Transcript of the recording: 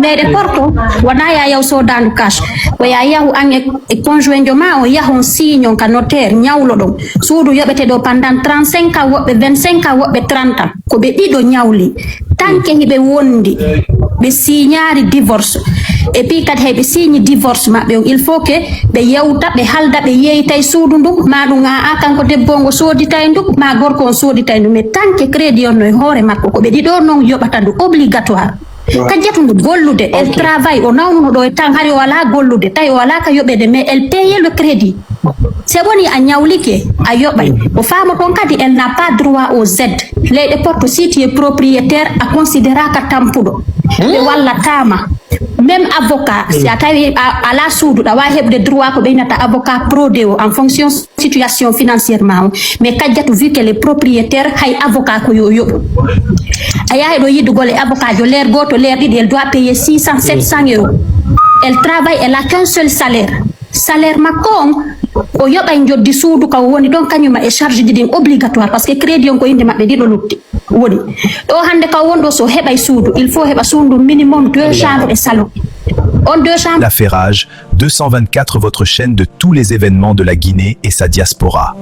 leyɗe porto wona ya yaw sodandu cash ko ya yahu an e conjoint jo ma o yahon signon ka notaire ñawlo ɗon suudu yoɓeteɗo pendant 35 ans woɓɓe 25 ans woɓɓe 30 ans ko ɓe ɗiɗo ñawli tanke hiɓe wondi ɓe signari divorce et puis kadi hay ɓe signi divorce maɓɓe on il faut que ɓe yewta ɓe halda ɓe yeytay suudu ndu ma ɗum a kanko debbo ngo soditay ndu ma gorko on soditay ndu mais tanke crédit on no e hoore makko ko ɓe ɗiɗo noon yoɓata ndu obligatoire kajjatu ndu gollude elle travaille o nawnuno ɗo e tan hari o wala gollude tawi o wala ka yoɓede mais elle paye le crédit se woni a ñawlike a yoɓay o faama kon kadi elle n'a pas droit aux aides leyɗe porto si tu es propriétaire a considéra ka tampuɗo ɓe wallatama même avocat si a tawi ala suuduɗa wawi heɓde droit ko ɓeynata avocat prodé o en fonction situation financièrement o mais kajjatu vu qu'elle est propriétaire hay avocat ko yo yoɓu a yahi ɗo yiddugol e avocat jo leer goto leer ɗiɗi elle doit payer 600 700 euros elle travaille elle a qu'un seul salaire makko on o yoɓay joddi suudu ka woni ɗon kañuma e charge ji ɗin obligatoire par ce que crédit on ko inde maɓɓe ɗiɗo lutti woni ɗo hande ka wonɗo so heɓay suudu il faut heɓa suudu minimum 2 chambres et salon on 2 chambres. L'affairage 224, votre chaîne de tous les événements de la Guinée et sa diaspora.